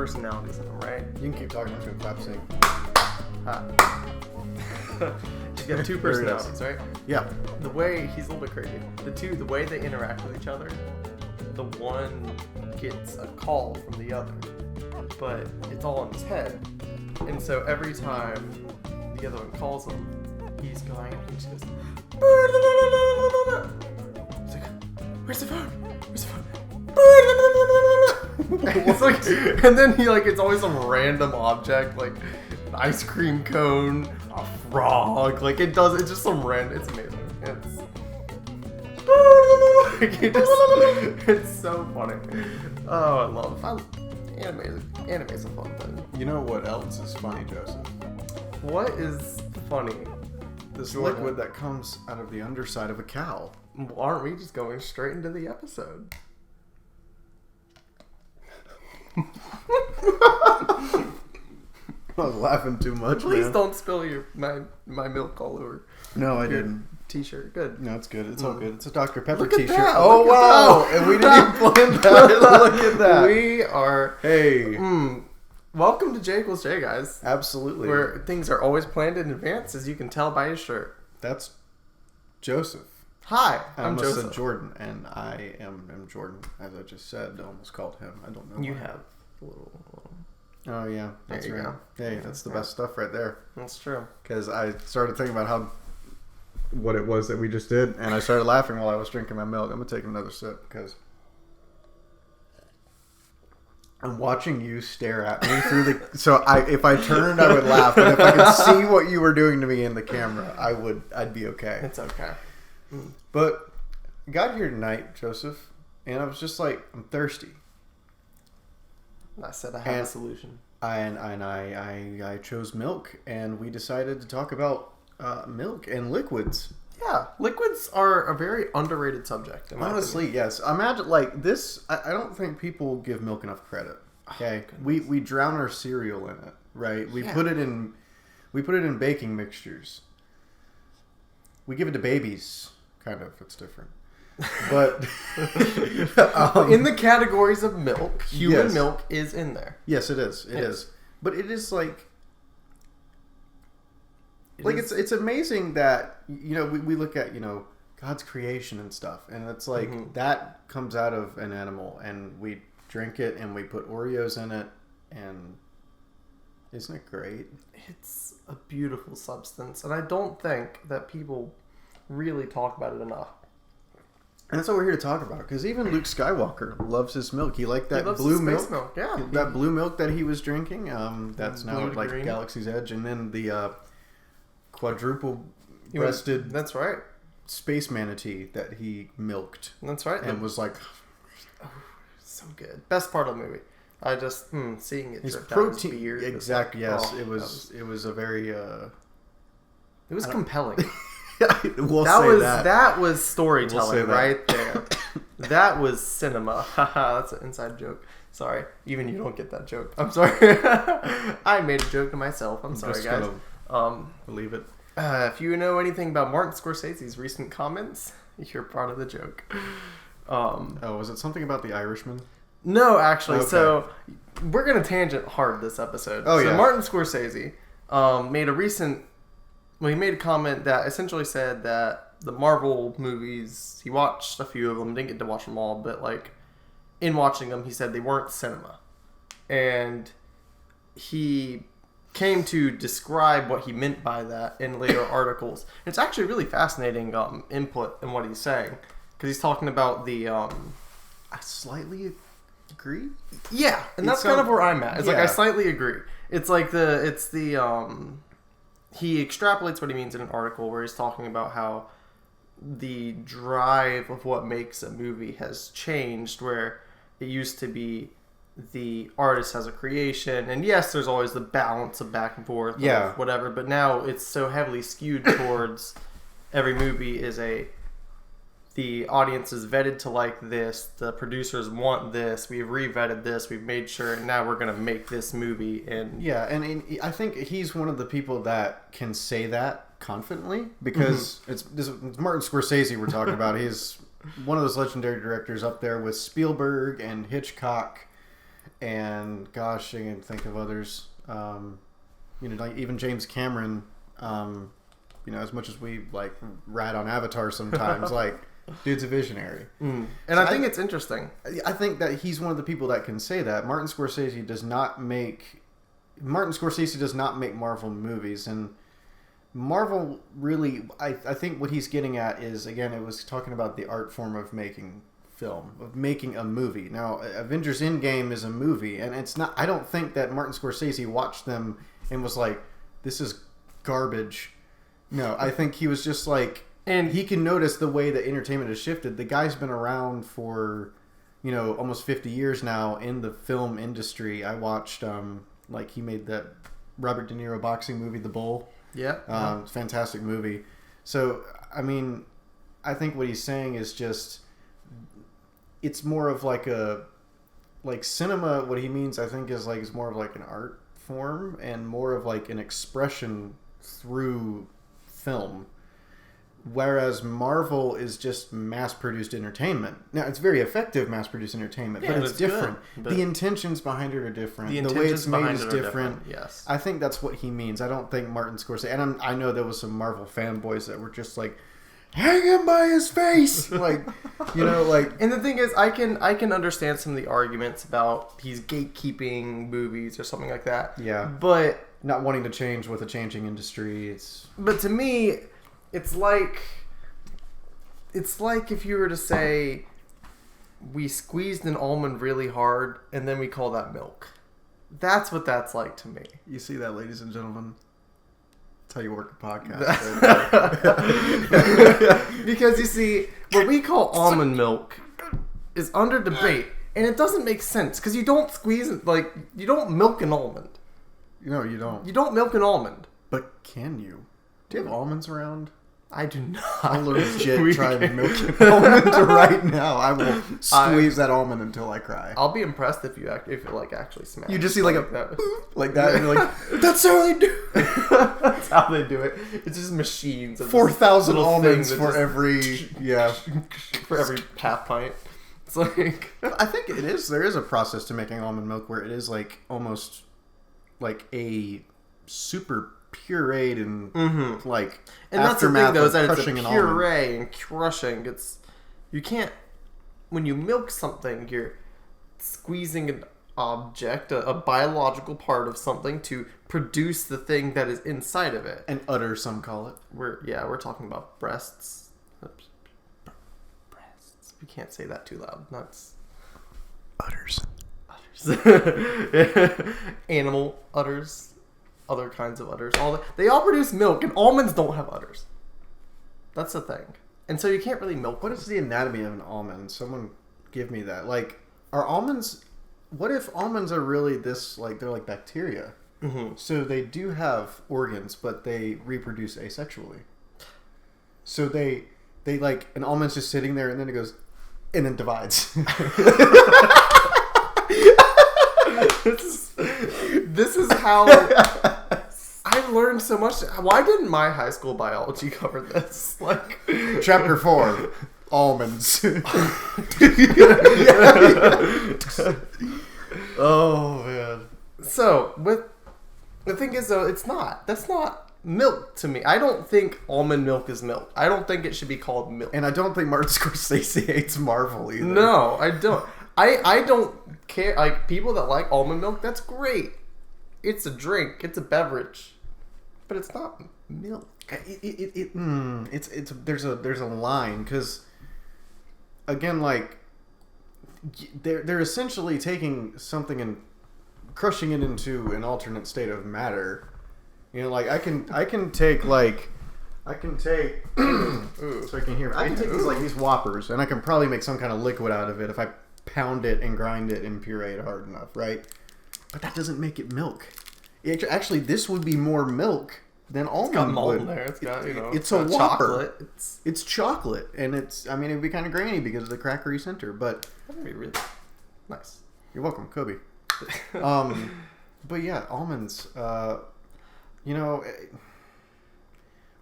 personalities in him, right? You can keep talking. I'm just gonna clap sync. You got two personalities, right? Yeah. The way he's a little bit crazy. The way they interact with each other, the one gets a call from the other, but it's all in his head. And so every time the other one calls him, he's going and he just goes, he's like, where's the phone? Where's the phone? It's like, and then he like, it's always some random object, like an ice cream cone, a frog, like it's just some random, it's amazing. It's so funny. Oh, I love anime's a fun thing. You know what else is funny, Joseph? What is funny? This Jordan. liquid that comes out of the underside of a cow. Aren't we just going straight into the episode? I was laughing too much, Please man. don't spill my milk all over. No, I your didn't. T-shirt. Good. No, it's good. It's all good. It's a Dr. Pepper Look at t-shirt. that. Oh, Look at wow. that. And we didn't even plan that. Look at that. We are... Hey. Welcome to J equals J, guys. Absolutely. Where things are always planned in advance, as you can tell by his shirt. That's Joseph. Hi, I I'm almost Joseph. said Jordan, and I am Jordan, as I just said. I almost called him. I don't know You why. have a little... Oh, yeah. That's There you right. go. Hey, that's the best stuff right there. That's true. Because I started thinking about what it was that we just did, and I started laughing while I was drinking my milk. I'm going to take another sip, because I'm watching you stare at me through the... So if I turned, I would laugh, but if I could see what you were doing to me in the camera, I'd be okay. It's okay. But I got here tonight, Joseph, and I was just like, I'm thirsty. I said I have a solution. I chose milk, and we decided to talk about milk and liquids. Yeah, liquids are a very underrated subject. In my Honestly, opinion. yes. Imagine like this. I don't think people give milk enough credit. Okay, we drown our cereal in it, right? We put it in baking mixtures. We give it to babies, kind of. It's different. But in the categories of milk, human milk is in there. Yes, it is. It is. But it is like it's amazing that we look at God's creation and stuff, and it's like that comes out of an animal, and we drink it, and we put Oreos in it, and isn't it great? It's a beautiful substance, and I don't think that people really talk about it enough. And that's what we're here to talk about, because even Luke Skywalker loves his milk. He liked that blue milk. Yeah. That blue milk that he was drinking. That's now at green. Galaxy's Edge, and then the quadruple-breasted. That's right. Space manatee that he milked. That's right. And was like, so good. Best part of the movie. I just seeing it. His drip protein. down his beard. Exactly. Yes. Oh, it was a very. It was compelling. That was storytelling right there. That was cinema. Haha, that's an inside joke. Sorry, even you don't get that joke. I'm sorry. I made a joke to myself. I'm sorry, guys. Believe it. If you know anything about Martin Scorsese's recent comments, you're part of the joke. Was it something about The Irishman? No, actually. Okay. So we're gonna tangent hard this episode. Oh, so yeah. Martin Scorsese he made a comment that essentially said that the Marvel movies, he watched a few of them, didn't get to watch them all, but like in watching them, he said they weren't cinema. And he came to describe what he meant by that in later articles. And it's actually really fascinating input in what he's saying, because he's talking about the... I slightly agree. Yeah, and that's kind of where I'm at. It's like I slightly agree. It's like he extrapolates what he means in an article where he's talking about how the drive of what makes a movie has changed, where it used to be the artist has a creation, and yes, there's always the balance of back and forth, of whatever, but now it's so heavily skewed towards every movie is the audience is vetted to like this, the producers want this, we've re-vetted this, we've made sure, and now we're going to make this movie. And and I think he's one of the people that can say that confidently, because it's Martin Scorsese we're talking about. He's one of those legendary directors up there with Spielberg and Hitchcock and gosh, I can think of others. Like even James Cameron. As much as we like rat on Avatar sometimes, like dude's a visionary. And So I think it's interesting. I think that he's one of the people that can say that. Martin Scorsese does not make Marvel movies, and Marvel really, I think what he's getting at is, again, it was talking about the art form of making film, of making a movie. Now, Avengers Endgame is a movie, and it's not. I don't think that Martin Scorsese watched them and was like, "This is garbage." No, I think he was just like, and he can notice the way that entertainment has shifted. The guy's been around for, almost 50 years now in the film industry. I watched, he made that Robert De Niro boxing movie, The Bull. Yeah. Fantastic movie. So, I mean, I think what he's saying is just, it's more of like cinema, what he means, I think, is more of like an art form and more of like an expression through film, whereas Marvel is just mass-produced entertainment. Now, it's very effective mass-produced entertainment, but it's different. The intentions behind it are different. The way it's made is different. Yes, I think that's what he means. I don't think Martin Scorsese, and I know there was some Marvel fanboys that were just like, hang him by his face, And the thing is, I can understand some of the arguments about he's gatekeeping movies or something like that. Yeah, but not wanting to change with a changing industry. But to me, it's like if you were to say we squeezed an almond really hard and then we call that milk. That's what that's like to me. You see that, ladies and gentlemen? That's how you work a podcast. Because you see, what we call almond milk is under debate, and it doesn't make sense because you don't squeeze it, you don't milk an almond. No, you don't. You don't milk an almond. But can you? Do you have almonds around? I do not. I'll legit try and milk an almond right now. I will squeeze that almond until I cry. I'll be impressed if it actually smashes. You just see like that, like that, and you're like, that's how they do. That's how they do it. It's just machines. 4,000 almonds for every for every half pint. It's like I think it is. There is a process to making almond milk where it is like almost like a super pureed and like and that's the thing though, is that it's a puree and crushing. You can't, when you milk something, you're squeezing an object, a biological part of something to produce the thing that is inside of it. An udder, some call it. We're talking about breasts. Breasts. We can't say that too loud. That's udders. Animal udders, other kinds of udders. They all produce milk, and almonds don't have udders. That's the thing. And so you can't really milk. What is the anatomy of an almond? Someone give me that. Like, are almonds? What if almonds are really this? Like, they're like bacteria. Mm-hmm. So they do have organs, but they reproduce asexually. So they like an almond's just sitting there, and then it goes, and then divides. This is how I've learned so much. Why didn't my high school biology cover this? Like, Chapter 4, almonds. Oh man. So the thing is though, that's not milk to me. I don't think almond milk is milk. I don't think it should be called milk. And I don't think Martin Scorsese hates Marvel either. No, I don't. I don't care. Like, people that like almond milk, that's great. It's a drink. It's a beverage, but it's not milk. There's a line, because again, like, they're essentially taking something and crushing it into an alternate state of matter. You know, like I can take so I can hear. I can take these Whoppers, and I can probably make some kind of liquid out of it if I pound it and grind it and puree it hard enough, right? But that doesn't make it milk. Actually, this would be more milk than almond would. In there. It's got, it's a Whopper. It's chocolate, and it'd be kind of grainy because of the crackery center, but that'd be really nice. You're welcome, Kobe. But yeah, almonds.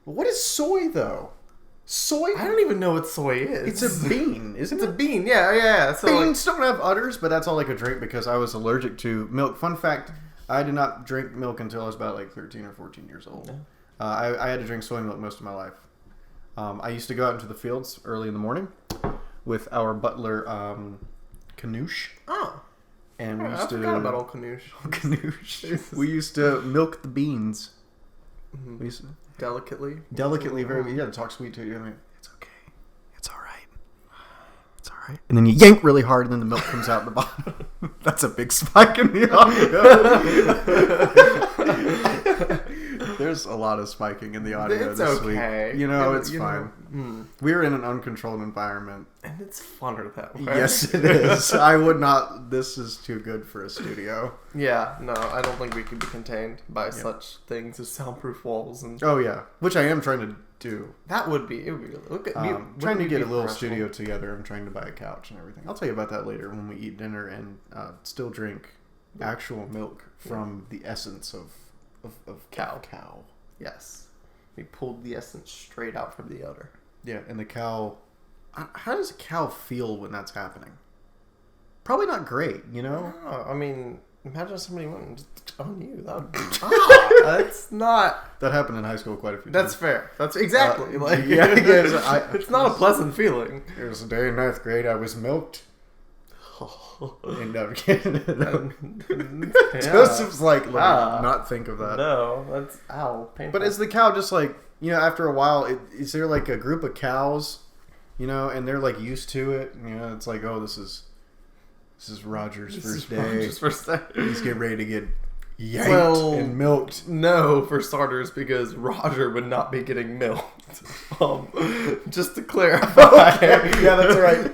What is soy though? Soy? I don't even know what soy is. It's a bean, isn't it? It's a bean, yeah. So Beans don't have udders, but that's all I could drink because I was allergic to milk. Fun fact, I did not drink milk until I was about like 13 or 14 years old. I had to drink soy milk most of my life. I used to go out into the fields early in the morning with our butler, Canoosh. Oh. And we I used forgot about old Canoosh. Canoosh. We used to milk the beans. Mm-hmm. We used to, Delicately, very. You got to talk sweet to you. I mean, it's okay. It's all right. It's all right. And then you yank really hard, and then the milk comes out the bottom. That's a big spike in the audio. There's a lot of spiking in the audio it's this okay. week. You know, it's fine. We were in an uncontrolled environment. And it's funner that way. Yes, it is. I would not... This is too good for a studio. Yeah, no, I don't think we could be contained by such things as soundproof walls. And oh, yeah. Which I am trying to do. That would be... It would be look at, trying to get a little studio together. I'm trying to buy a couch and everything. I'll tell you about that later when we eat dinner and still drink actual milk from the essence of cow. Yes. We pulled the essence straight out from the udder. Yeah, and the cow... How does a cow feel when that's happening? Probably not great, you know? I mean, imagine somebody went and just on you. That would be... that's not... That happened in high school quite a few times. That's fair. That's exactly. It's not a pleasant feeling. It was a day in 9th grade. I was milked. And no, Joseph's like, not think of that. No, that's painful. But is the cow just like, you know, after a while, is there like a group of cows, you know, and they're like used to it? You know, it's like, oh, this is Roger's first day. He's getting ready to get yanked and milked. No, for starters, because Roger would not be getting milked. Just to clarify. Okay. Yeah, that's right.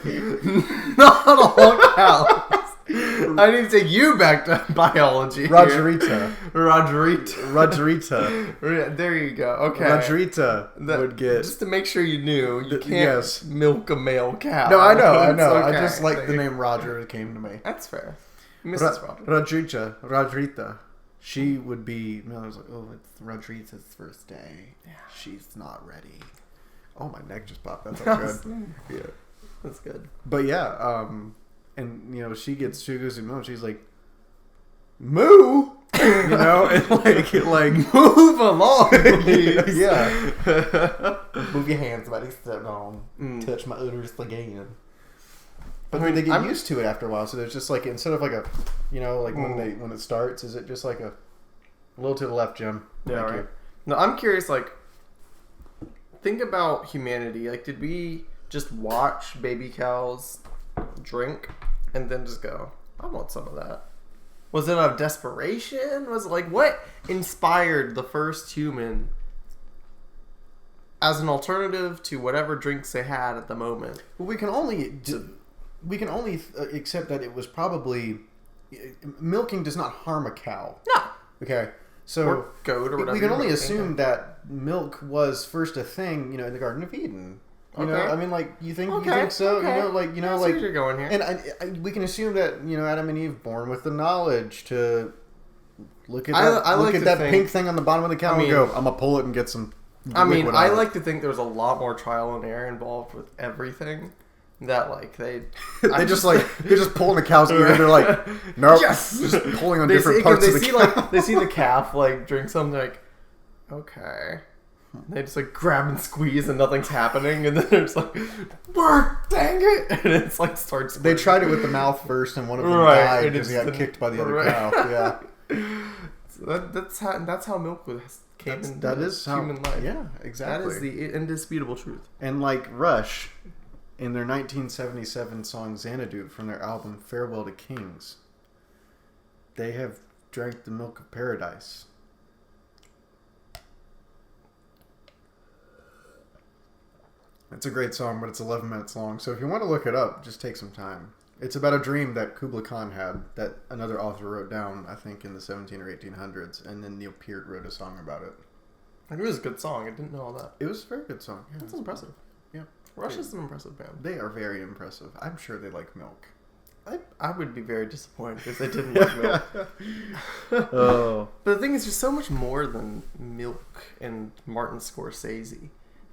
Not all cows. I need to take you back to biology. Rogerita. There you go. Okay. Rogerita would get... Just to make sure you knew, you can't milk a male cow. No, I know. Okay. I just like the name Roger. It came to me. That's fair. Mrs. Roger. Rogerita. She would be... I was like, oh, it's Rogerita's first day. Yeah. She's not ready. Oh, my neck just popped. That's not good. Yeah. That's good. But yeah, and you know, she goes to milk. She's like, moo, you know, and like move along, please. Yeah. Move your hands, buddy. Step on. Touch my uterus again. But they get used to it after a while. So there's just like, instead of like a, you know, like when it starts, is it just like a little to the left, Jim? Yeah, right. No, I'm curious. Like, think about humanity. Like, did we just watch baby cows drink and then just go, I want some of that? Was it out of desperation? Was it like, what inspired the first human as an alternative to whatever drinks they had at the moment? Well, we can only accept that it was probably... Milking does not harm a cow. No. Okay. So or goat or whatever. We can only assume that milk was first a thing, you know, in the Garden of Eden. You know, I mean, like, you think so? Okay. You know, like you're going here. And we can assume that, you know, Adam and Eve born with the knowledge to look at that pink thing on the bottom of the cow and go, I'm gonna pull it and get some. I mean, I like to think there was a lot more trial and error involved with everything. That like they're just pulling the cow's ear and they're like, nope, yes, just pulling on different parts of the cow. Like, they see the calf like drink something, like, okay. They just like grab and squeeze and nothing's happening, and then they're just like, work, dang it, and it's like starts. They tried it with the mouth first, and one of them died because he got kicked by the other cow. Yeah, so that's how milk came into human life. Yeah, exactly. That is the indisputable truth. And like Rush, in their 1977 song Xanadu from their album Farewell to Kings, they have drank the milk of paradise. It's a great song, but it's 11 minutes long. So if you want to look it up, just take some time. It's about a dream that Kubla Khan had that another author wrote down, I think, in the 17 or 1800s. And then Neil Peart wrote a song about it. It was a good song. I didn't know all that. It was a very good song. Yeah, that's impressive. Yeah. Rush is an impressive band. They are very impressive. I'm sure they like milk. I would be very disappointed if they didn't like milk. Oh. But the thing is, there's so much more than milk and Martin Scorsese.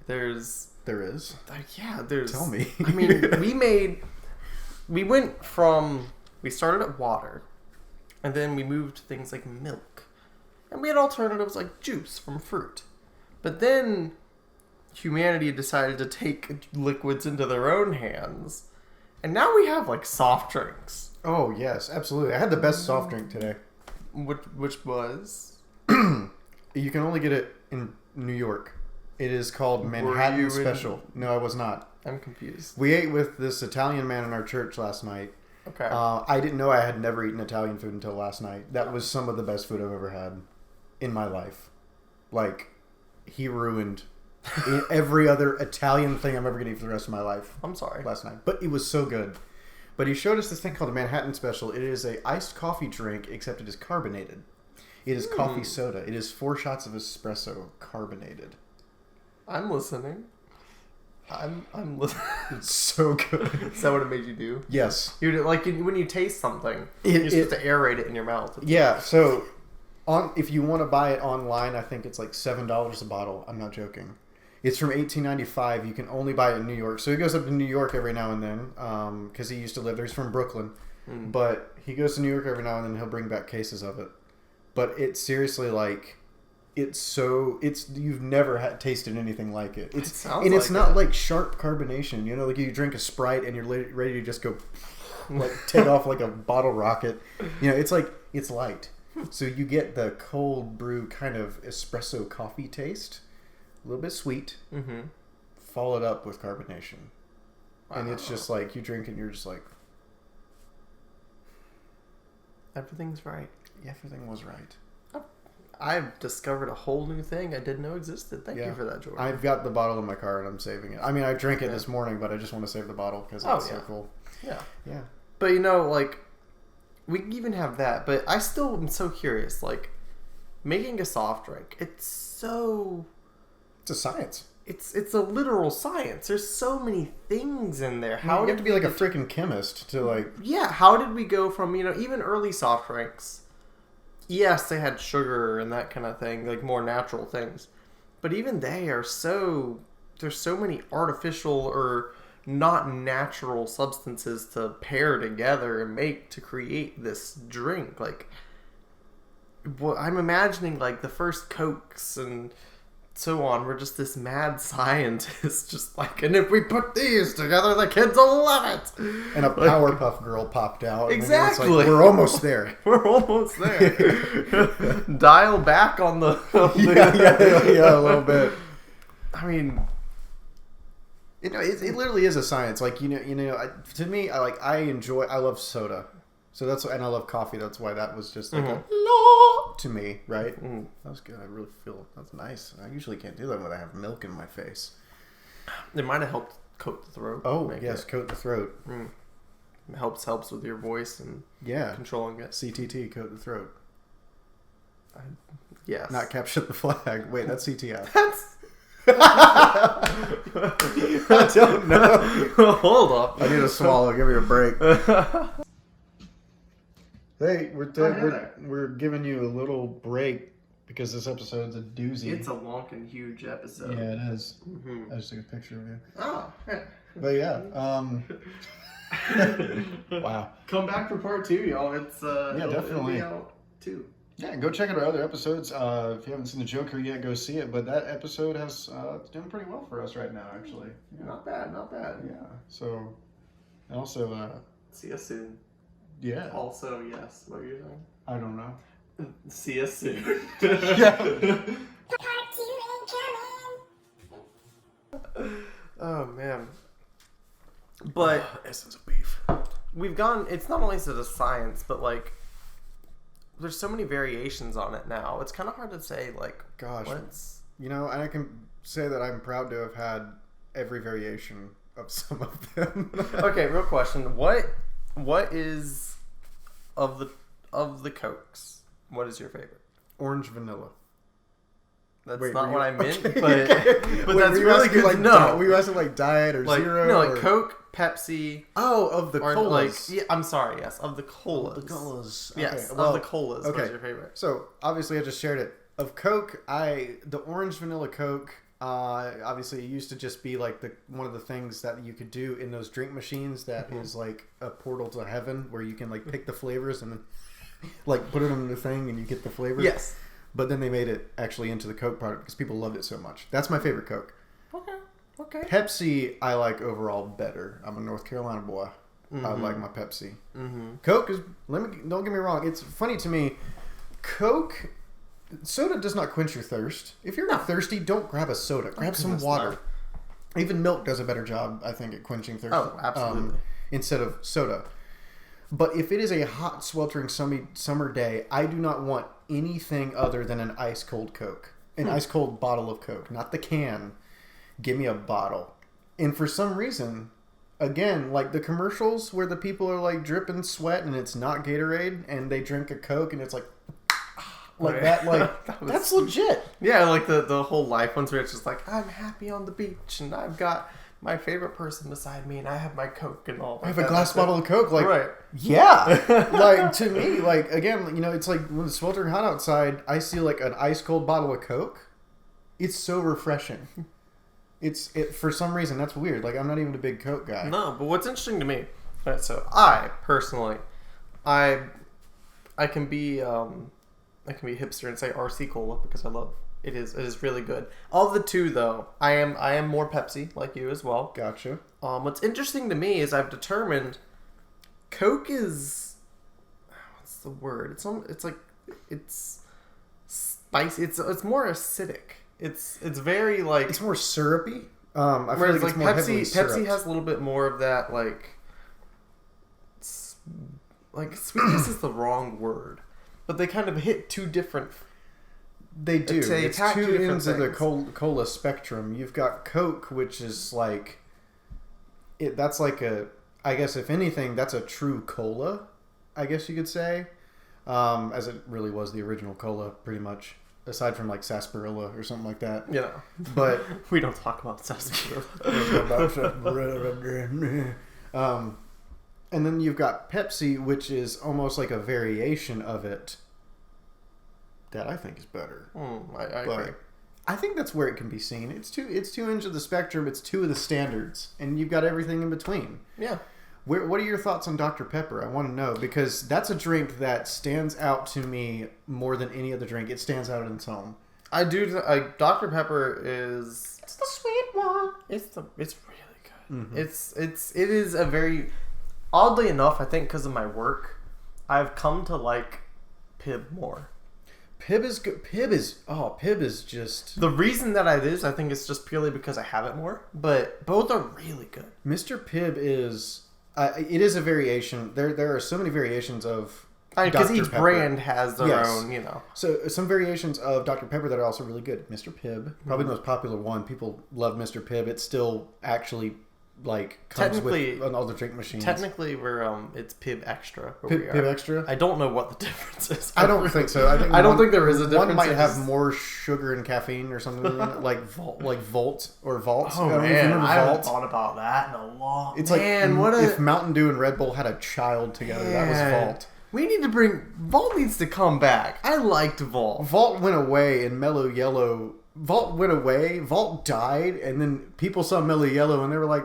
There's There is. Yeah, there's... Tell me. I mean, we started at water, and then we moved to things like milk. And we had alternatives like juice from fruit. But then humanity decided to take liquids into their own hands. And now we have like soft drinks. Oh, yes, absolutely. I had the best soft drink today. Which was? You can only get it in New York. It is called Manhattan Special. No, I was not. I'm confused. We ate with this Italian man in our church last night. Okay. I didn't know I had never eaten Italian food until last night. That was some of the best food I've ever had in my life. Like, he ruined every other Italian thing I'm ever going to eat for the rest of my life. I'm sorry. Last night. But it was so good. But he showed us this thing called a Manhattan Special. It is a iced coffee drink, except it is carbonated. It is coffee soda. It is 4 shots of espresso carbonated. I'm listening. I'm listening. It's so good. Is that what it made you do? Yes. You like when you taste something, you're supposed to aerate it in your mouth. Yeah. So, if you want to buy it online, I think it's like $7 a bottle. I'm not joking. It's from 1895. You can only buy it in New York. So he goes up to New York every now and then because he used to live there. He's from Brooklyn, but he goes to New York every now and then. He'll bring back cases of it. But it's seriously like. You've never tasted anything like it. It's not like sharp carbonation. You know, like you drink a Sprite and you're ready to just go, like take off like a bottle rocket. You know, it's like it's light. So you get the cold brew kind of espresso coffee taste, a little bit sweet, followed up with carbonation, and it's just like you drink it and you're just like, everything's right. Everything was right. I've discovered a whole new thing I didn't know existed. Thank you for that, Jordan. I've got the bottle in my car and I'm saving it. I mean, I drank it this morning, but I just want to save the bottle because it's so cool. Yeah. Yeah. But, you know, like, we can even have that. But I still am so curious. Like, making a soft drink, it's a science. It's a literal science. There's so many things in there. You have to be like a freaking chemist to, like... Yeah, how did we go from, you know, even early soft drinks... Yes, they had sugar and that kind of thing, like more natural things. But even they are there's so many artificial or not natural substances to pair together and make to create this drink. Like, well, I'm imagining like the first Cokes and so on were just this mad scientist, just like, and if we put these together, the kids will love it. And a Powerpuff Girl popped out. Exactly. And it's like, we're almost there. We're almost there. Dial back on the... yeah, a little bit. I mean... You know, it literally is a science. Like, you know, to me, I love soda. So and I love coffee. That's why that was just like a to me, right? That was good. I really feel that's nice. I usually can't do that when I have milk in my face. It might have helped coat the throat. Oh, yes, coat the throat. It helps with your voice and controlling it. CTT, coat the throat. Yes. Not capture the flag. Wait, that's CTF. That's... I don't know. Hold up. I need to swallow. Give me a break. Hey, we're giving you a little break because this episode's a doozy. It's a long and huge episode. Yeah, it is. I just took a picture of you. Oh, yeah. But yeah, wow. Come back for part 2, y'all. It's definitely it'll be out too. Yeah, go check out our other episodes. If you haven't seen The Joker yet, go see it. But that episode it's doing pretty well for us right now, actually. Yeah. Not bad. Yeah. So, and also, see us soon. Yeah. Also, yes. What are you saying? I don't know. See us soon. Oh man. But essence of beef. We've gone. It's not only is it a science, but like, there's so many variations on it now. It's kind of hard to say. Like, gosh, you know, and I can say that I'm proud to have had every variation of some of them. Okay, real question. What is of the Cokes? What is your favorite? Orange vanilla. That's not what I meant, okay. but that's really good to know. Were you asking like diet or zero? No, like Coke, Pepsi. Oh, of the colas. Like, yeah, I'm sorry. Yes, of the colas. The colas. Yes, okay, well, of the colas. Okay. What's your favorite? So obviously, I just shared it. Of Coke, the orange vanilla Coke Obviously, it used to just be like one of the things that you could do in those drink machines that is like a portal to heaven where you can like pick the flavors and then like put it on the thing and you get the flavors. Yes. But then they made it actually into the Coke product because people loved it so much. That's my favorite Coke. Okay. Pepsi, I like overall better. I'm a North Carolina boy. I like my Pepsi. Coke is, don't get me wrong, it's funny to me. Coke, soda does not quench your thirst. If you're thirsty, don't grab a soda. Grab some water. Even milk does a better job, I think, at quenching thirst. Oh, absolutely. Instead of soda. But if it is a hot, sweltering summer day, I do not want anything other than an ice cold Coke. An ice cold bottle of Coke. Not the can. Give me a bottle. And for some reason, again, like the commercials where the people are like dripping sweat and it's not Gatorade and they drink a Coke and it's like that, like that's legit. Yeah, like the whole life ones where it's just like, I'm happy on the beach and I've got my favorite person beside me and I have my Coke and all. I have a glass bottle of Coke. Like, right. Yeah. Like, to me, like, again, you know, it's like when it's sweltering hot outside, I see like an ice cold bottle of Coke. It's so refreshing. For some reason, that's weird. Like, I'm not even a big Coke guy. No, but what's interesting to me, right, so I personally, I can be hipster and say RC Cola because I love it is really good. Of the two though, I am more Pepsi like you as well. Gotcha. What's interesting to me is I've determined Coke is, what's the word? It's spicy. It's more acidic. It's very like, it's more syrupy. I feel whereas like it's more heavily syruped. Pepsi has a little bit more of that like sweetness is the wrong word, but they kind of hit two different. They do. It's two ends of the cola spectrum. You've got Coke, which is like that's like I guess if anything, that's a true cola. I guess you could say, as it really was the original cola, pretty much. Aside from like sarsaparilla or something like that. Yeah. But we don't talk about sarsaparilla. And then you've got Pepsi, which is almost like a variation of it that I think is better. I agree. I think that's where it can be seen. It's two ends of the spectrum. It's two of the standards. And you've got everything in between. Yeah. What are your thoughts on Dr. Pepper? I want to know because that's a drink that stands out to me more than any other drink. It stands out on its own. I do. Dr. Pepper is it's the sweet one. It's really good. It is a very, oddly enough, I think because of my work, I've come to like Pib more. Pib is good. Pib is just the reason that I think it's just purely because I have it more. But both are really good. Mr. Pibb is. It is a variation. There are so many variations of because each brand has their own, you know. So some variations of Dr. Pepper that are also really good. Mr. Pibb, probably the most popular one. People love Mr. Pibb. It's still actually like comes with all the drink machines. Technically, it's Pibb Extra. Pibb Extra. I don't know what the difference is. I don't think so. I don't think there is a difference. One might have more sugar and caffeine or something like Volt or Vault. Oh man, I haven't thought about that in a long. It's man, like if Mountain Dew and Red Bull had a child together, that was Vault. We need to Vault needs to come back. I liked Vault. Vault went away and Mellow Yellow. Vault went away. Vault died, and then people saw Mellow Yellow and they were like,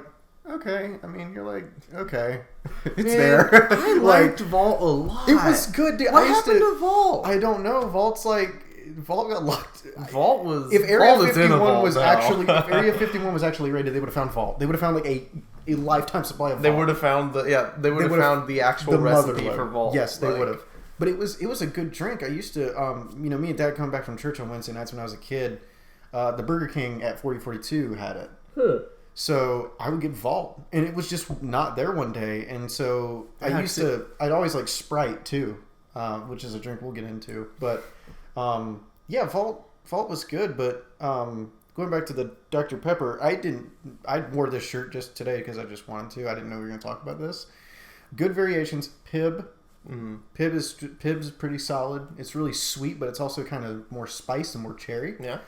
okay. I mean, you're like, okay. It's there. I liked Vault a lot. It was good. Dude. What happened to Vault? I don't know. Vault got locked. Vault was... If Area 51 was actually... If Area 51 was actually raided, they would have found Vault. They would have found like a lifetime supply of Vault. They would have found the actual recipe for Vault. Yes, they would have. But it was a good drink. I used to... me and Dad coming back from church on Wednesday nights when I was a kid, the Burger King at 4042 had it. So I would get Vault, and it was just not there one day, and so I'd always like Sprite too, which is a drink we'll get into. But Vault was good. But going back to the Dr. Pepper, I wore this shirt just today because I just wanted to. I didn't know we were going to talk about this. Good variations. Pib. Pib's pretty solid. It's really sweet, but it's also kind of more spice and more cherry. Yeah.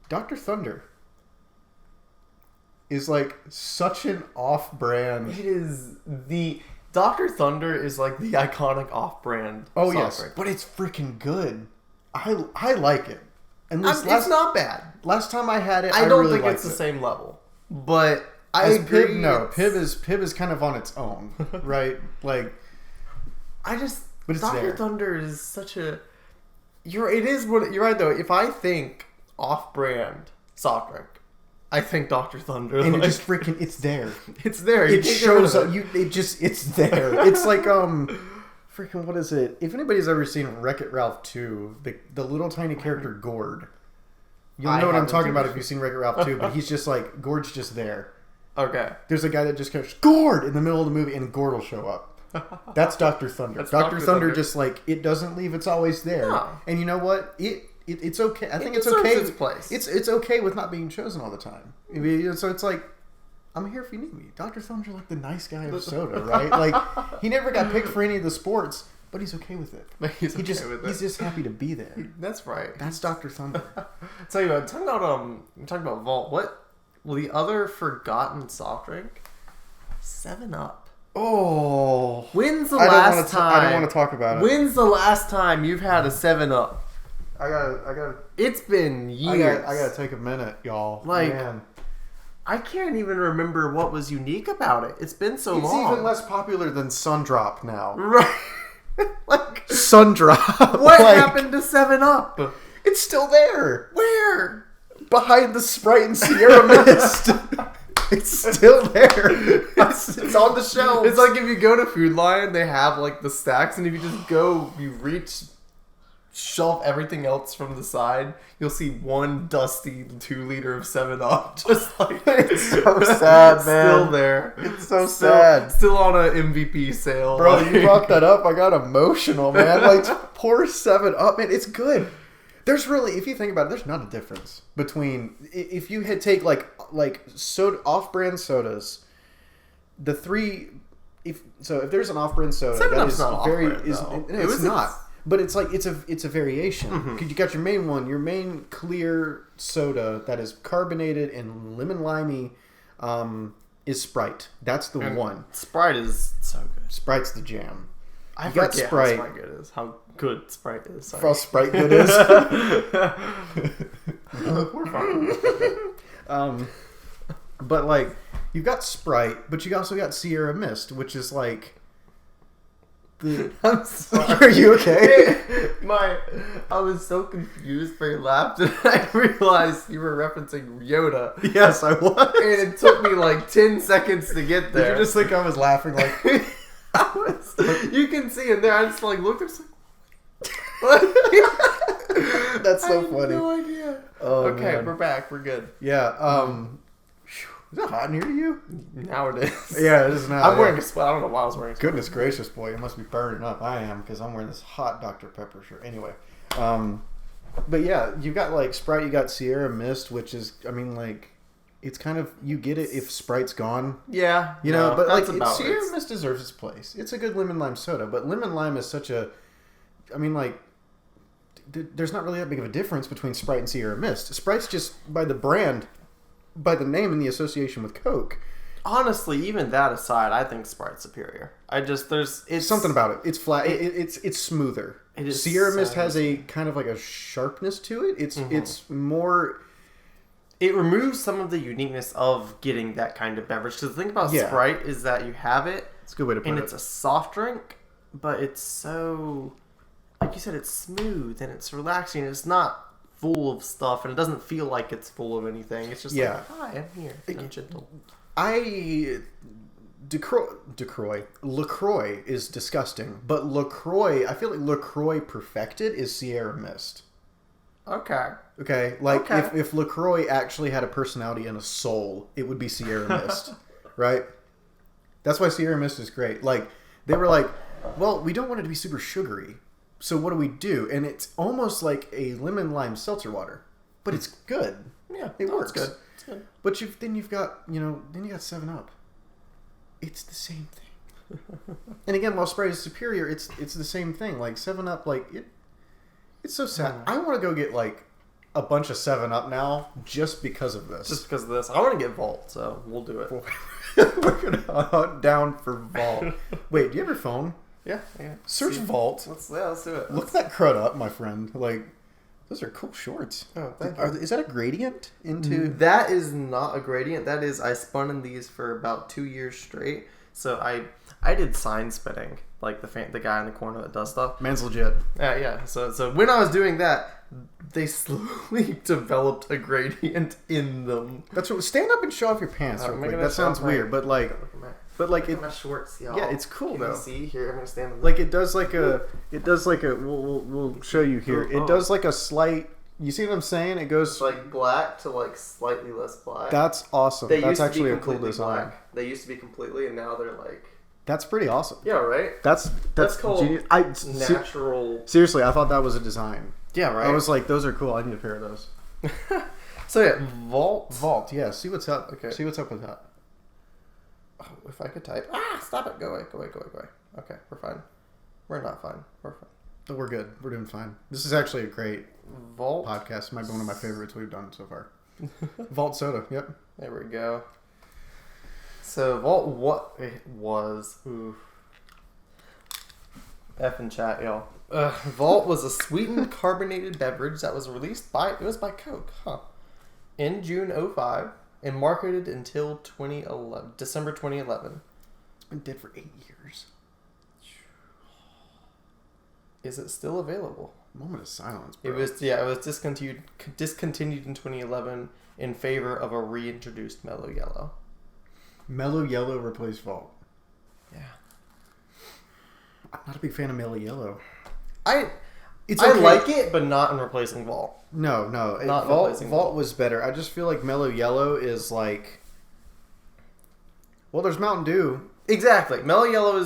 Dr. Thunder is like such an off-brand. It is the Dr. Thunder is like the iconic off-brand. Oh yes, but it's freaking good. I like it. And it's not bad. Last time I had it, I don't really think it's the same level, but I agree. Pib is kind of on its own, right? Like, but Dr. Thunder is such a. You're right though. If I think off-brand soft drink, I think Dr. Thunder, and it just freaking it's there. It's there. It shows up. It's there. It's like freaking what is it? If anybody's ever seen Wreck-It Ralph 2, the little tiny character Gord, you'll know what I'm talking about if you've seen Wreck-It Ralph 2. But he's just like Gord's just there. Okay. There's a guy that just goes Gord in the middle of the movie, and Gord will show up. That's Dr. Thunder. Dr. Thunder just like it doesn't leave. It's always there. No. And you know what? It's okay. I think it's okay. Its place. It's okay with not being chosen all the time. I mean, so it's like I'm here if you need me. Dr. Thunder's like the nice guy of soda, right? Like he never got picked for any of the sports, but he's okay with it. He's just happy to be there. That's right. That's Dr. Thunder. Tell you what, talking about Vault. What? Well, the other forgotten soft drink, 7-Up. Oh, when's the last time? I don't want to talk about it. When's the last time you've had a 7-Up? I got. It's been years. I gotta take a minute, y'all. Like, man. I can't even remember what was unique about it. It's been so long. It's even less popular than Sundrop now. Right. Like Sundrop. What happened to 7-Up? It's still there. Where? Behind the Sprite and Sierra Mist. It's still there. It's on the shelves. It's like if you go to Food Lion, they have like the stacks, and if you just go, you reach shelf everything else from the side, you'll see one dusty 2-liter of 7-Up. Just like it's so sad, man. Still there. It's so sad. Still on a MVP sale. Bro, you brought that up. I got emotional, man. Like poor 7-Up, man. It's good. There's really, if you think about it, there's not a difference between if you had take like soda off-brand sodas, the three. If there's an off-brand soda, that is not very off-brand, no, it's not. But it's like it's a variation. Because you got your main one, your main clear soda that is carbonated and lemon limey, is Sprite. That's the one. Sprite is so good. Sprite's the jam. I forget Sprite. How Sprite good is. How good Sprite is. Sorry. How Sprite good is. We're fine. But like you've got Sprite, but you also got Sierra Mist, which is like the. I'm sorry. Are you okay? I was so confused for your laugh that I realized you were referencing Yoda. Yes, I was. And it took me like 10 seconds to get there. Did you just think I was laughing like? You can see in there. I just like looked. That's so funny. I have no idea. Oh, okay, man. we're back. We're good. Yeah. Is it hot in here to you? Now it is. Yeah, it is now. I'm wearing a sweat. I don't know why I was wearing a sweat. Goodness gracious, boy. It must be burning up. I am, because I'm wearing this hot Dr. Pepper shirt. Anyway. But yeah, you got like Sprite, you got Sierra Mist, which is, I mean, like, it's kind of, you get it if Sprite's gone. Yeah. You know, but like, Sierra Mist deserves its place. It's a good lemon lime soda, but lemon lime is such a, I mean, like, there's not really that big of a difference between Sprite and Sierra Mist. Sprite's just by the brand, by the name and the association with Coke. Honestly, even that aside, I think Sprite's superior. It's something about it. It's flat. It's smoother. It is. Sierra Mist has a kind of like a sharpness to it. It's more. It removes some of the uniqueness of getting that kind of beverage. Because the thing about Sprite is that you have it. It's a good way to put it. And it's a soft drink, but it's so, like you said, it's smooth and it's relaxing. It's not full of stuff, and it doesn't feel like it's full of anything. It's just like, hi, I'm here. I'm gentle. LaCroix is disgusting, but LaCroix, I feel like LaCroix perfected is Sierra Mist. Okay. If LaCroix actually had a personality and a soul, it would be Sierra Mist, right? That's why Sierra Mist is great. Like, they were like, well, we don't want it to be super sugary, so what do we do? And it's almost like a lemon lime seltzer water, but it's good. Yeah, it works. It's good. But you've got 7-Up. It's the same thing. And again, while Sprite is superior, it's the same thing. Like 7-Up, like it's so sad. I want to go get like a bunch of 7-Up now just because of this. Just because of this. I want to get Vault, so we'll do it. We're gonna hunt down for Vault. Wait, do you have your phone? Yeah. Search Vault. Let's do it. Look that crud up, my friend. Like, Those are cool shorts. Oh, thank you. Is that a gradient into? That is not a gradient. That is, I spun in these for about 2 years straight. So I did sign spinning, like the guy in the corner that does stuff. Man's legit. Yeah. So when I was doing that, they slowly developed a gradient in them. That's what. Stand up and show off your pants. Real quick. That sounds weird, but like it. My shorts, y'all. Yeah, it's cool though. See here, I'm gonna stand. Like it does like a. We'll show you here. It does like a slight. You see what I'm saying? It goes it's like black to like slightly less black. That's awesome. That's actually a cool design. Black. They used to be completely, and now they're like. That's pretty awesome. Yeah, right. That's called genius. Natural. Seriously, I thought that was a design. Yeah, right. I was like, those are cool. I need a pair of those. So yeah, Vault. Vault. Yeah. See what's up. Okay. See what's up with that. Oh, if I could type. Stop it. Go away. Okay, we're fine. We're not fine. We're fine. But we're good. We're doing fine. This is actually a great Vault podcast. Might be one of my favorites we've done so far. Vault soda. Yep. There we go. So Vault, what it was? Oof. F in chat, y'all. Vault was a sweetened carbonated beverage that was released by Coke, in June 2005 and marketed until 2011, December 2011. It's been dead for 8 years. Is it still available? Moment of silence, bro. It was discontinued in 2011 in favor of a reintroduced Mellow Yellow. Mellow Yellow replaced Vault. Yeah. I'm not a big fan of Mellow Yellow. I okay. like it, but not in replacing Vault. No. Not Vault was better. I just feel like Mellow Yellow is like... Well, there's Mountain Dew. Exactly. Mellow Yellow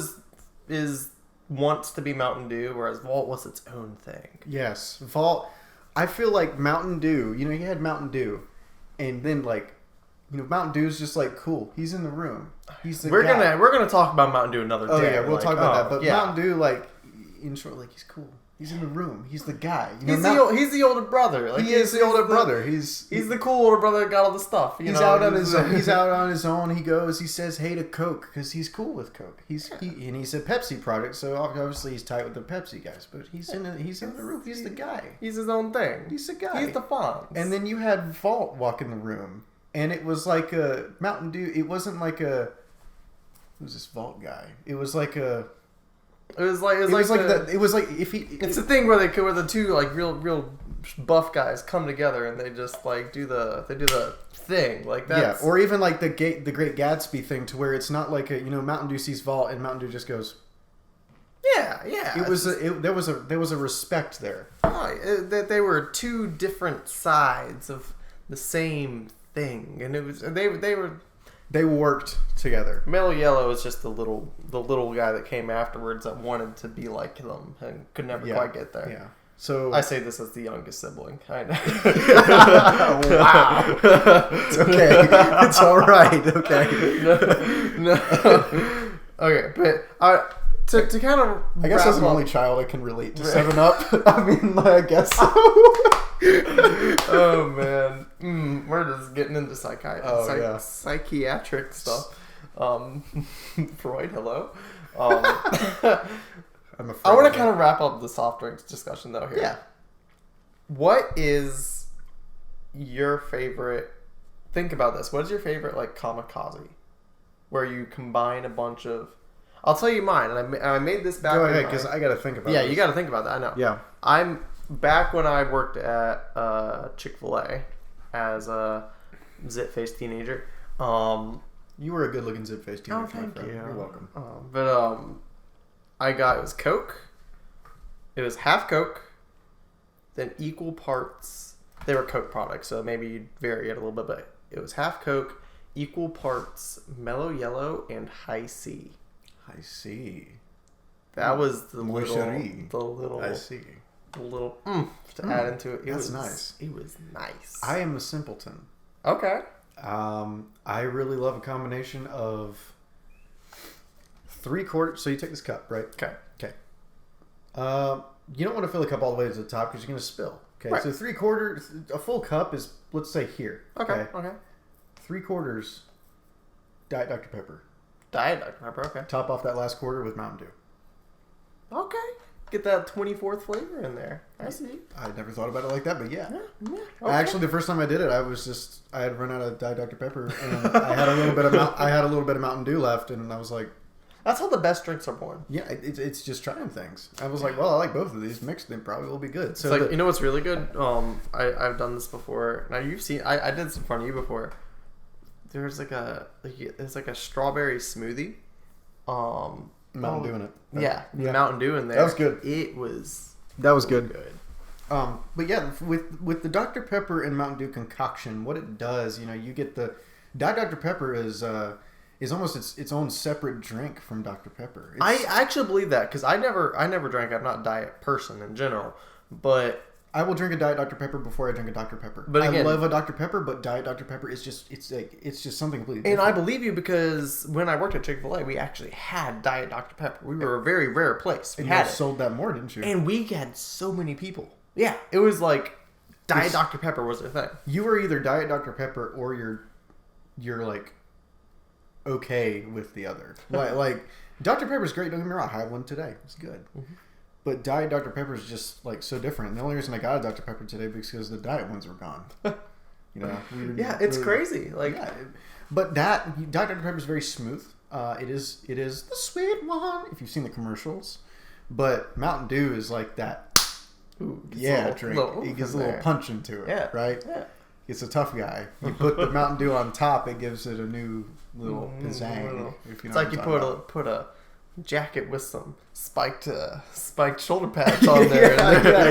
is wants to be Mountain Dew, whereas Vault was its own thing. Yes. Vault... I feel like Mountain Dew... You had Mountain Dew, and then like... Mountain Dew's just like cool. He's in the room. He's the guy. We're gonna talk about Mountain Dew another day. Oh yeah, we'll talk about that. But yeah. Mountain Dew, like in short, like he's cool. He's in the room. He's the guy. He's the older brother. Like, he is the older brother. He's the cool older brother that got all the stuff. He's out on his own. He's out on his own. He says hey to Coke because he's cool with Coke. He's a Pepsi product, so obviously he's tight with the Pepsi guys. But he's in the room. He's the guy. He's his own thing. He's the guy. He's the Fonz. And then you had Vault walk in the room. And it was like a Mountain Dew. It wasn't like a. Who's this Vault guy? It was like a. It was like if he. It's a thing where the two like real buff guys come together and they just like do the thing like that. Yeah, or even like the Great Gatsby thing to where it's not like a Mountain Dew sees Vault and Mountain Dew just goes. Yeah. There was a respect there. That they were two different sides of the same thing, and it was they worked together. Mellow Yellow is just the little guy that came afterwards that wanted to be like them and could never quite get there. Yeah. So I say this as the youngest sibling. I know. Wow. It's okay. It's all right. Okay. No. Okay, but to kind of I guess as an only child I can relate to 7-Up. I mean, I guess so. Oh man, we're just getting into psychiatric stuff. Freud, hello. I want to kind of wrap up the soft drinks discussion though here. Yeah. What is your favorite? Think about this. What is your favorite like kamikaze, where you combine a bunch of? I'll tell you mine, and I made this back. Go ahead, because I got to think about it. Yeah, you got to think about that. I know. Yeah. I'm back when I worked at Chick-fil-A as a zit-faced teenager. You were a good-looking zit-faced teenager. Oh, thank you. You're welcome. It was Coke. It was half Coke, then equal parts. They were Coke products, so maybe you'd vary it a little bit, but it was half Coke, equal parts Mellow Yellow, and High C. I see. That was the I see. The little to add into it. That's nice. It was nice. I am a simpleton. Okay. I really love a combination of 3/4. So you take this cup, right? Okay. You don't want to fill the cup all the way to the top because you're going to spill. Okay. Right. So 3/4, a full cup is, let's say here. Okay. 3/4 Diet Dr. Pepper. Diet Dr. Pepper. Okay. Top off that last quarter with Mountain Dew. Okay. get that 24th flavor in there. I see. I never thought about it like that, but yeah. Okay. Actually, the first time I did it, I had run out of Diet Dr Pepper, and I had a little bit of Mountain Dew left, and I was like, that's how the best drinks are born. yeah, it's just trying things. I was like, well, I like both of these mixed. They probably will be good. So it's like, you know what's really good? I've done this before. Now you've seen. I did this in front of you before. There's like a strawberry smoothie. Mountain Dew in it. Yeah, Mountain Dew in there. That was good. That was good. But yeah, with the Dr Pepper and Mountain Dew concoction, what it does, you get the Diet Dr Pepper is almost its own separate drink from Dr Pepper. I actually believe that because I never drank. I'm not a diet person in general, but I will drink a Diet Dr Pepper before I drink a Dr Pepper. But again, I love a Dr Pepper, but Diet Dr Pepper is just it's just something completely different. And I believe you because when I worked at Chick-fil-A, we actually had Diet Dr Pepper. We were a very rare place. You sold that more, didn't you? And we had so many people. Yeah, it was like Diet Dr Pepper was their thing. You were either Diet Dr Pepper or you're like okay with the other. like Dr Pepper's great. Don't get me wrong. I had one today. It's good. Mm-hmm. But Diet Dr Pepper is just like so different. And the only reason I got a Dr Pepper today because the diet ones were gone. It's crazy. But Diet Dr Pepper is very smooth. It is the sweet one. If you've seen the commercials, but Mountain Dew is like that. Ooh, drink. It gives a little punch into it. Yeah, right. Yeah. It's a tough guy. You put the Mountain Dew on top, it gives it a new little pizzang. It's like you put a jacket with some spiked shoulder pads on there.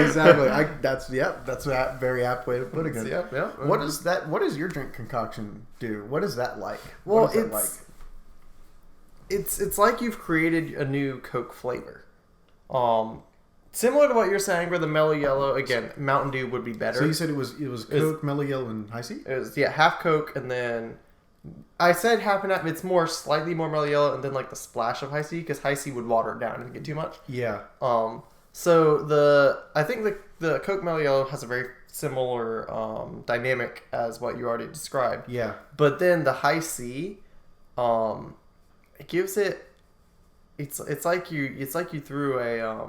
Exactly. That's a very apt way to put it. Yep. What does your drink concoction do? What is that like? Well, it's like you've created a new Coke flavor. Similar to what you're saying for the Mellow Yellow. Again, Mountain Dew would be better. So you said it was Coke, Mellow Yellow, and Hi-C? It was half Coke and then I said half and half. It's slightly more Mellow Yellow and then like the splash of Hi-C because Hi-C would water it down and get too much. Yeah. So I think the Coke Mellow Yellow has a very similar dynamic as what you already described. Yeah. But then the Hi-C, it gives it. It's like you threw a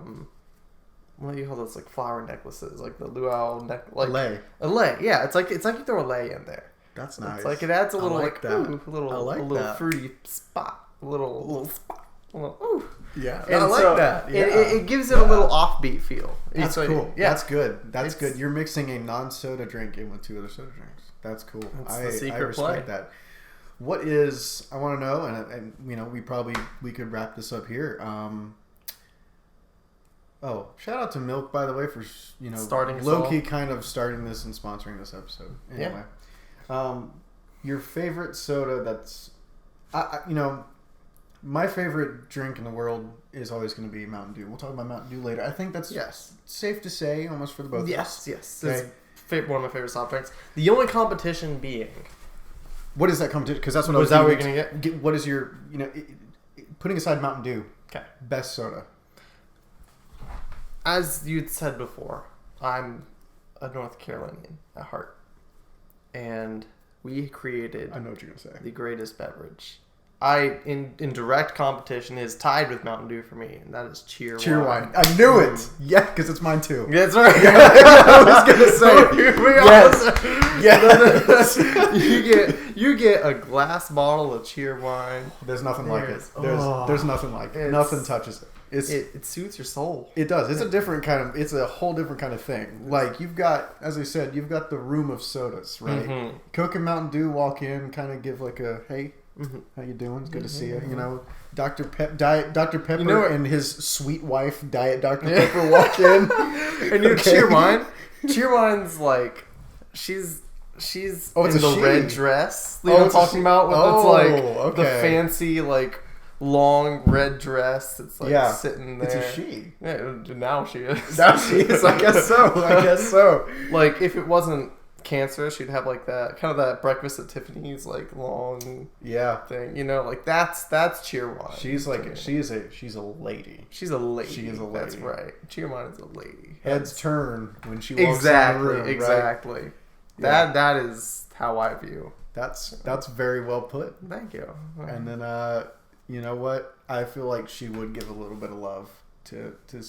what do you call those like flower necklaces like the luau lei. A lei. Yeah, it's like you throw a lei in there. That's nice. It's like it adds a little a little fruity spot, a little spot, ooh. Yeah, and I like that. Yeah. It gives it a little offbeat feel. That's cool. Yeah, that's good. That's good. You're mixing a non-soda drink in with two other soda drinks. That's cool. That's the secret I respect that. What is I want to know, and we could wrap this up here. Shout out to Milk, by the way, for starting low-key kind of starting this and sponsoring this episode. Anyway, your favorite soda that's, my favorite drink in the world is always going to be Mountain Dew. We'll talk about Mountain Dew later. I think that's safe to say, almost for the both of us. Yes. Okay. It's one of my favorite soft drinks. The only competition being... What is that competition? Because that's what I was going to get. What is your, putting aside Mountain Dew, best soda? As you'd said before, I'm a North Carolinian at heart. And we created... I know what you're going to say. ...the greatest beverage. In direct competition is tied with Mountain Dew for me, and that is Cheer Wine. I knew it! Yeah, because it's mine too. Yeah, that's right. I was going to say Yes. You get a glass bottle of Cheer Wine. There's nothing like it. There's nothing like it. Nothing touches it. It soothes your soul. It does. It's a different kind of. It's a whole different kind of thing. Like you've got, as I said, you've got the room of sodas, right? Mm-hmm. Coke and Mountain Dew walk in, kind of give like a hey, how you doing? It's good to see you. Dr. Pepper and his sweet wife, Diet Dr. Pepper, walk in, and Cheer Wine. Cheer Wine's like she's in the red dress. You know what I'm talking about? It's the fancy like. Long red dress. It's like sitting there. It's a she. Yeah, now she is. Now she is. I guess so. Like if it wasn't cancerous, she'd have like that kind of that Breakfast at Tiffany's like long thing. Like that's Cheer Wine. She's like she's a lady. She's a lady. She is a lady. That's right. Cheer Wine is a lady. Heads turn when she walks in the room. Exactly. Right? That is how I view. That's very well put. Thank you. And then you know what? I feel like she would give a little bit of love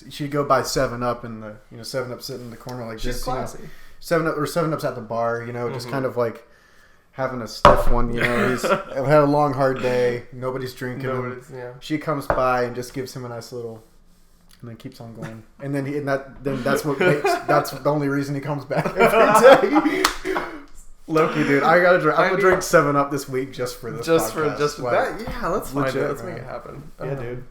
she'd go buy 7-Up in the 7-Up sitting in the corner like She's this. classy. 7-Up's at the bar. Just kind of like having a stiff one. He's had a long hard day. Nobody's drinking. She comes by and just gives him a nice little. And then keeps on going, and then that's the only reason he comes back every day. Loki, dude, I'm gonna drink 7-Up this week just for this. Just podcast. for that. Yeah, let's find it. Let's make it happen. Yeah, dude.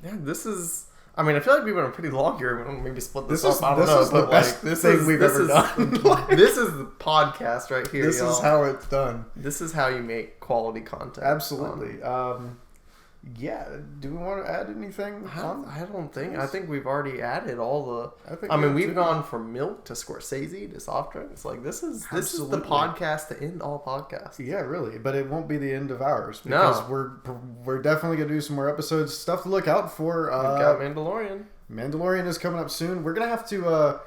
Yeah, this is. I mean, I feel like we've been pretty long here. We don't maybe split this up. I don't this know, is the best thing we've ever done. This is the podcast right here. This is how it's done. This is how you make quality content. Absolutely. Yeah. Do we want to add anything? I don't think. I think we've already added all the. I mean, we've gone from milk to Scorsese to soft drinks. Like this is the podcast to end all podcasts. Yeah, really. But it won't be the end of ours because we're definitely gonna do some more episodes. Stuff to look out for. We've got Mandalorian. Mandalorian is coming up soon. We're gonna have to.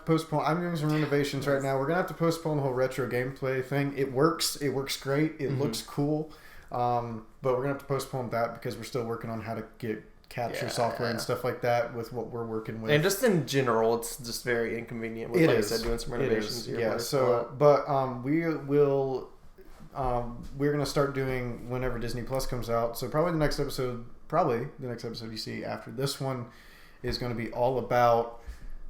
Postpone. I'm doing some renovations right now. We're gonna have to postpone the whole retro gameplay thing. It works. It works great. It looks cool. But we're gonna have to postpone that because we're still working on how to get capture software and stuff like that with what we're working with. And just in general, it's just very inconvenient. With, like I said, doing some renovations here. Yeah. So, but we're gonna start doing whenever Disney Plus comes out. So probably the next episode you see after this one is going to be all about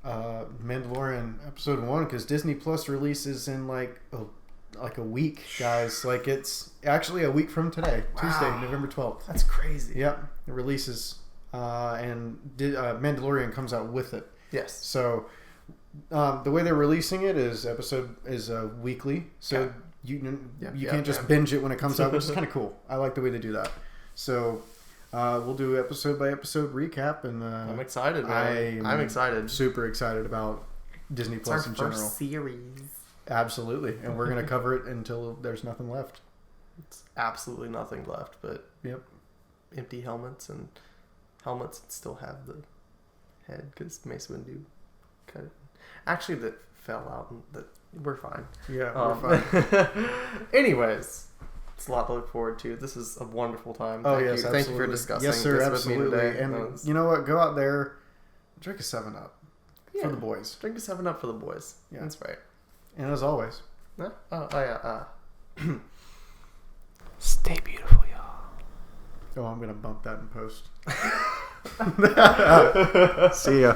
Mandalorian episode 1 because Disney Plus releases in like a week, guys. Like it's actually a week from today, Tuesday, November 12th. That's crazy. Yep, it releases, and Mandalorian comes out with it. Yes. So the way they're releasing it is weekly, so you can't just binge it when it comes out, which is kind of cool. I like the way they do that. So we'll do episode by episode recap, and I'm excited, man. I'm excited. Super excited about Disney Plus in general. First series. Absolutely, and we're going to cover it until there's nothing left. It's absolutely nothing left, but empty helmets and helmets that still have the head because Mace Windu cut it. Actually, that fell out. We're fine. Yeah, we're fine. Anyways, it's a lot to look forward to. This is a wonderful time. Thank you for discussing this with me today. And you know what? Go out there, drink a 7-Up for the boys. Drink a 7-Up for the boys. Yeah. That's right. And as always, stay beautiful, y'all. Oh, I'm going to bump that in post. See ya.